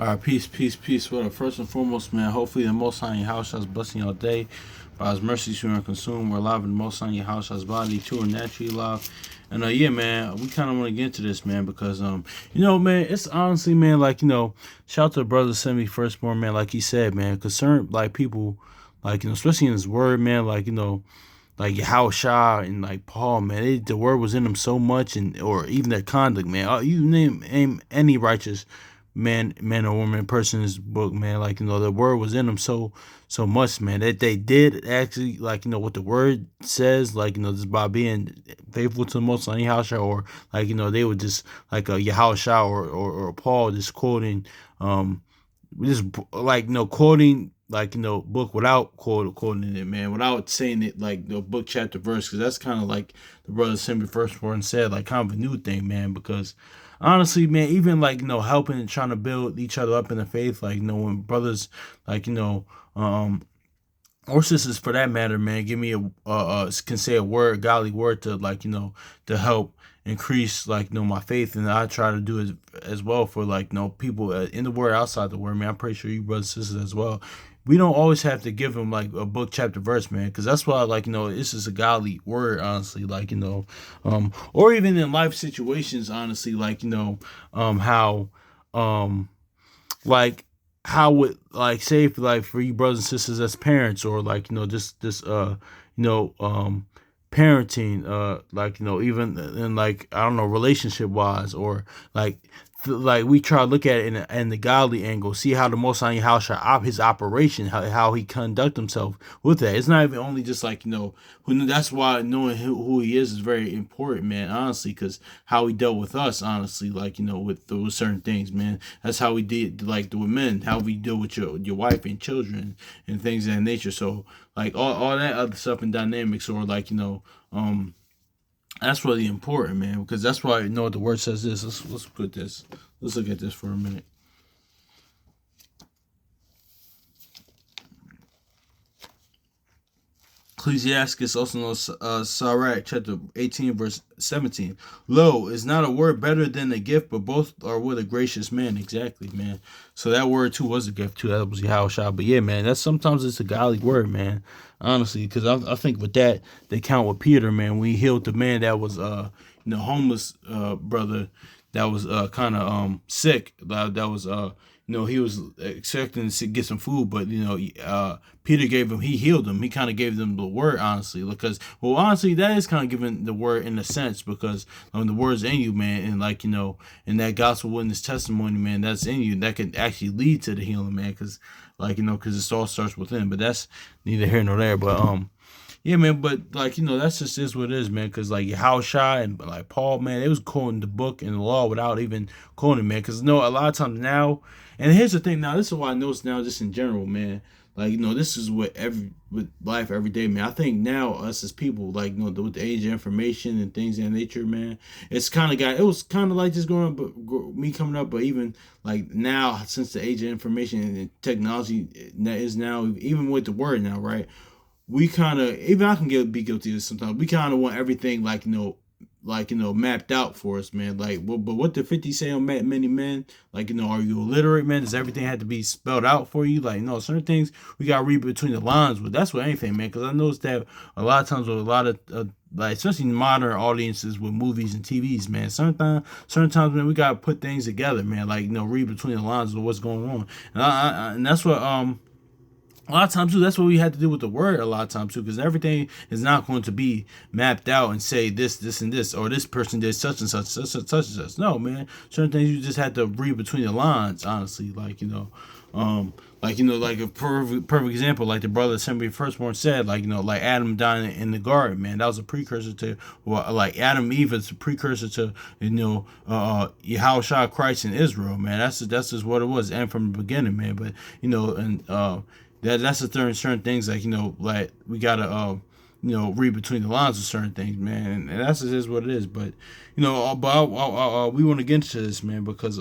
All right, peace, peace, peace. Well, first and foremost, man, hopefully the Most High in your house has blessing your day. By His mercies, you are consumed. We're alive in the Most High in your house has body, too, and naturally alive. And yeah, man, we kind of want to get into this, man, because man, it's honestly, man, shout out to the brother send me firstborn, man, like he said, man, concerned like people, especially in his word, man, like how Shah and like Paul, man, the word was in them so much, and or even their conduct, man. You name any righteous man or woman person in this book, man. The word was in them so much, man, that they did actually what the word says, just by being faithful to the Most High Yahusha, or they would just like a Yahusha or Paul just quoting just quoting book without quoting it, man, without saying it like the book chapter verse, because that's kind of like the brother Simon Firstborn said, like kind of a new thing, man, because honestly, man, even helping and trying to build each other up in the faith, when brothers or sisters for that matter, man, give me can say a word, godly word to to help increase my faith, and I try to do it as well for people in the word, outside the word, man. I'm pretty sure you brothers and sisters as well. We don't always have to give them like a book chapter verse, man, because that's why this is a godly word, honestly, or even in life situations, honestly, how like how would say for you brothers and sisters as parents, or just this you know parenting, even in I don't know, relationship wise, or like we try to look at it in the godly angle, see how the Most High how his operation, how he conduct himself with that. It's not even only just who. That's why knowing who he is very important, man. Honestly, because how he dealt with us, honestly, with certain things, man. That's how we did with men, how we deal with your wife and children and things of that nature. So all that other stuff and dynamics, or that's really important, man, because that's why what the word says this. Let's put this. Let's look at this for a minute. Ecclesiastes, also known as Sirach, chapter 18, verse 17. Lo, is not a word better than a gift, but both are with a gracious man. Exactly, man. So that word too was a gift too. That was Yahushua. But yeah, man, that's sometimes it's a godly word, man. Honestly, because I think with that they count with Peter, man, when he healed the man that was homeless, brother, that was kind of sick. That was he was expecting to get some food, but Peter he healed him. He kind of gave them the word, honestly, because honestly, that is kind of giving the word in a sense, because the word's in you, man, and in that gospel witness testimony, man, that's in you, that could actually lead to the healing, man, because because it all starts within. But that's neither here nor there. But yeah, man, but that's just is what it is, man. Because how Shy and Paul, man, they was quoting the book and the law without even quoting, man. Because a lot of times now, and here's the thing, now this is why I notice now, just in general, man. This is with life every day, man. I think now us as people, with the age of information and things of that nature, man, it was kind of like just growing up, me coming up, but even now, since the age of information and technology that is now, even with the word now, right? We kind of, even I can be guilty of this sometimes. We kind of want everything mapped out for us, man. But what did 50 say on many men? Are you illiterate, man? Does everything have to be spelled out for you? No, certain things we gotta read between the lines with. That's what anything, man. Because I noticed that a lot of times with a lot of especially modern audiences with movies and TVs, man. Certain times, man, we gotta put things together, man. Read between the lines of what's going on, and that's what a lot of times too, that's what we had to do with the word a lot of times too, because everything is not going to be mapped out and say this and this, or this person did such and such. No, man, certain things you just had to read between the lines, honestly. Like a perfect example, like the brother assembly firstborn said, Adam dying in the garden, man, that was a precursor to Adam Eve is a precursor to Yahushua Christ in Israel, man. That's just what it was, and from the beginning, man. But that's the certain things, we gotta read between the lines of certain things, man, and that's just what it is. But we want to get into this, man, because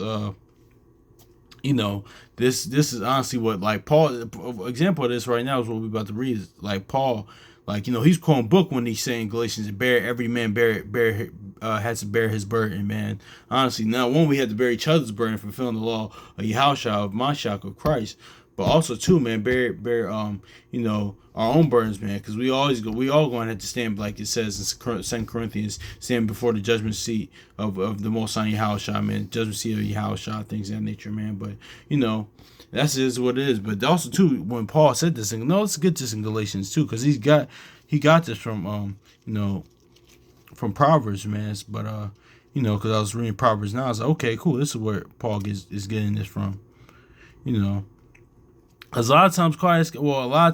this is honestly what Paul example of this right now is what we're about to read. Paul like, he's quoting book when he's saying Galatians, bear every man has to bear his burden, man. Honestly, now one, we have to bear each other's burden, fulfilling the law of Yahushua, of Mashiach, of Christ. But also too, man, bear our own burdens, man, because we all going to have to stand, like it says in 2 Corinthians, stand before the judgment seat of the Most High Yahushua, man, judgment seat of Yahushua, things of that nature, man. But that's is what it is. But also too, when Paul said this thing, no, let's get this in Galatians too, because he got this from from Proverbs, man. But because I was reading Proverbs now, I was like, okay, cool, this is where Paul is getting this from, Cause a lot of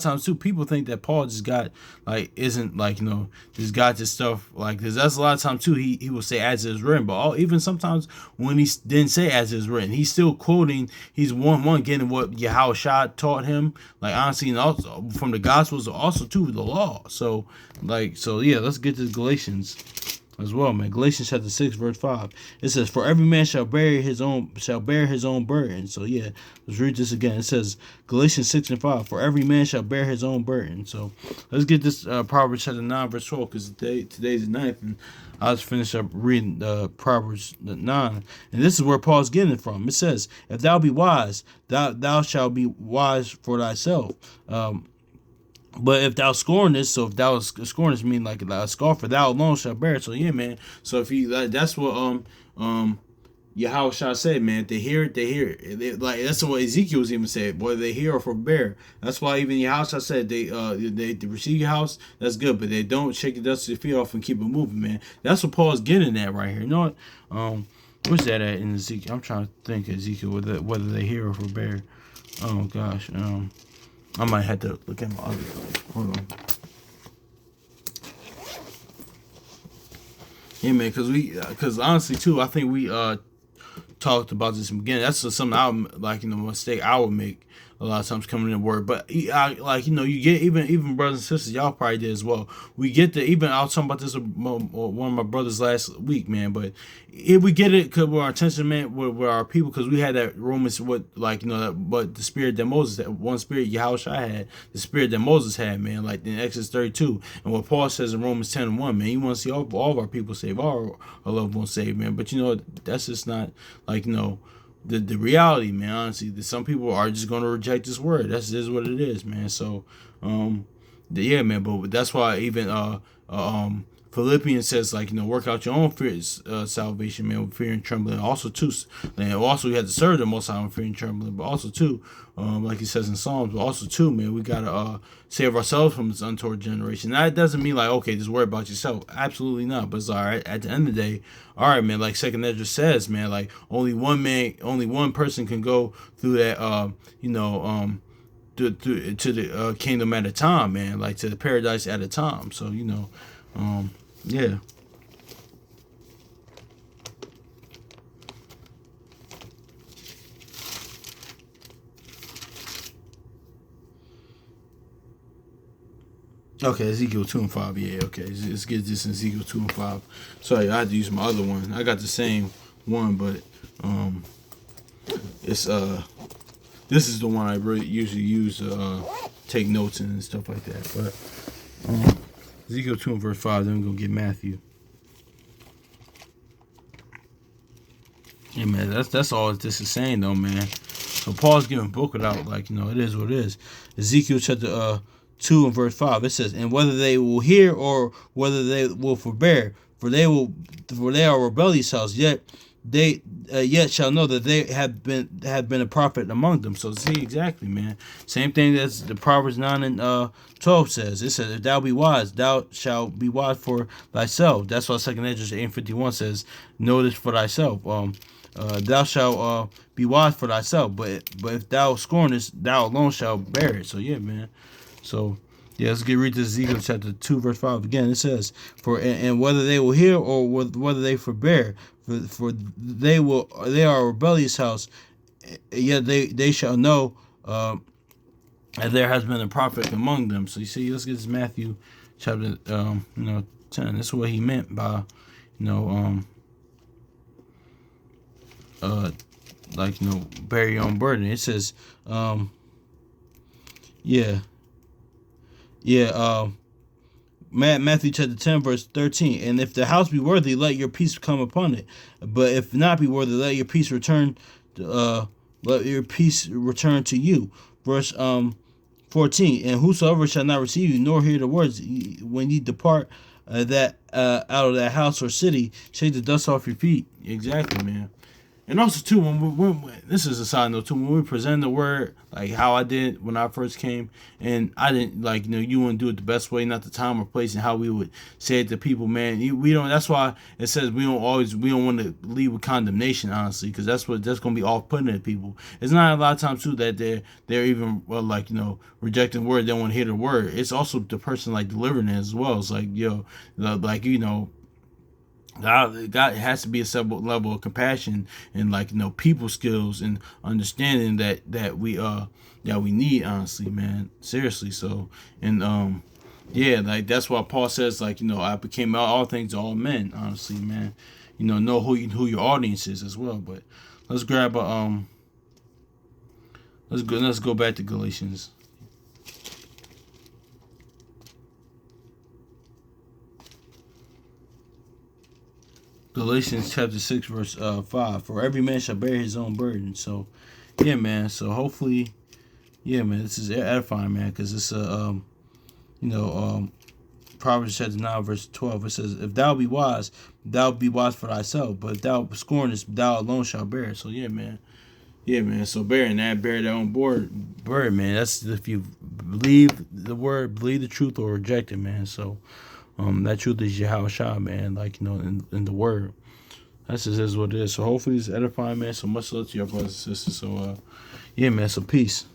times too, people think that Paul just got isn't just got this stuff cause that's a lot of times too. He will say as it is written, but even sometimes when he didn't say as it is written, he's still quoting. He's one getting what Yahushua taught him, honestly, and also from the Gospels, also too the law. So yeah, let's get to Galatians as well, man. Galatians chapter 6, verse 5. It says, "For every man shall bear his own burden." So yeah, let's read this again. It says Galatians 6 and 5. For every man shall bear his own burden. So let's get this Proverbs chapter 9, verse 12, because today's the 9th, and I'll just finish up reading Proverbs 9. And this is where Paul's getting it from. It says, "If thou be wise, thou shalt be wise for thyself. But if thou scornest, so if thou scornest mean like a scoffer, thou alone shalt bear it." So yeah, man. So if you that's what Yahushua said, man. If they hear it, they hear it. That's what Ezekiel was even said. Whether they hear or forbear. That's why even Yahushua said they receive your house. That's good, but they don't shake the dust of your feet off and keep it moving, man. That's what Paul's getting at right here. You know what? Where's that at in Ezekiel? I'm trying to think of Ezekiel whether they hear or forbear. Oh gosh. I might have to look at my other. Hold on. Yeah, man, because honestly too, I think we talked about this again. That's just something mistake I would make a lot of times coming in word. But you get even brothers and sisters, y'all probably did as well. We get the even I was talking about this with one of my brothers last week, man. But if we get it because we're our attention, man, with our people, because we had that Romans but the spirit that Moses, that one spirit Yahushua had, the spirit that Moses had, man, like in Exodus 32, and what Paul says in Romans 10 and 1, man, you want to see all of our people saved, all our loved ones saved, man. But that's just not the reality, man. Honestly, some people are just going to reject this word. That's just what it is, man. So yeah, man. But that's why even Philippians says work out your own salvation, man, with fear and trembling. Also too, and also we had to serve the Most High with fear and trembling. But also too, like he says in Psalms, but also too, man, we gotta save ourselves from this untoward generation. Now, that doesn't mean okay, just worry about yourself. Absolutely not. But it's all right. At the end of the day, all right, man. Like Second Ezra says, man, only one person can go through that. To the kingdom at a time, man. To the paradise at a time. So yeah. Okay, Ezekiel 2 and 5. Yeah, okay. Let's get this in Ezekiel 2 and 5. Sorry, I had to use my other one. I got the same one, but it's this is the one I really usually use to take notes and stuff like that. But Ezekiel 2 and verse 5, then we're going to get Matthew. Yeah, man, that's all this is saying, though, man. So Paul's giving book without, it is what it is. Ezekiel chapter 2 and verse 5, it says, "And whether they will hear or whether they will forbear, for they are rebellious house, yet they yet shall know that they have been a prophet among them." So see, exactly, man. Same thing as the Proverbs 9 and 12 says. It says, "If thou be wise, thou shalt be wise for thyself." That's why 2 Ezra 8:51 says, "Notice for thyself. Thou shalt be wise for thyself, but if thou scornest, thou alone shalt bear it." So yeah, man. So yeah, let's read this Ezekiel chapter 2 verse 5 again. It says, and whether they will hear or whether they forbear, for they are a rebellious house, yet they shall know that there has been a prophet among them. So you see, let's get this Matthew chapter 10. This is what he meant by bear your own burden. It says Matthew chapter 10 verse 13. And if the house be worthy, let your peace come upon it. But if not be worthy, let your peace return. Let your peace return to you. Verse 14. And whosoever shall not receive you nor hear the words when ye depart that out of that house or city, shake the dust off your feet. Exactly, man. And also too, when this is a side note too, when we present the word, like how I did when I first came, and I didn't like, you want to do it the best way, not the time or place, and how we would say it to people, man. We don't. That's why it says we don't want to lead with condemnation, honestly, because that's gonna be off putting to people. It's not a lot of times too that they're even rejecting the word. They don't want to hear the word. It's also the person like delivering it as well. It's like God has to be a separate level of compassion and people skills and understanding that we need, honestly, man, seriously. So and yeah, like that's why Paul says I became all things to all men, honestly, man. Know who your audience is as well. But let's grab a let's go back to Galatians. Galatians chapter 6 verse 5. For every man shall bear his own burden. So yeah, man. So hopefully, yeah, man, this is edifying, man, because it's Proverbs chapter 9 verse 12. It says, if thou be wise, thou be wise for thyself, but if thou scornest, thou alone shalt bear it. So yeah, man. Yeah, man. So bear their own burden, man. That's if you believe the word, believe the truth, or reject it, man. So that truth is Yahweh Shah, man. In the word. That's just is what it is. So hopefully it's edifying, man. So much love to your brothers and sisters. So yeah, man. So peace.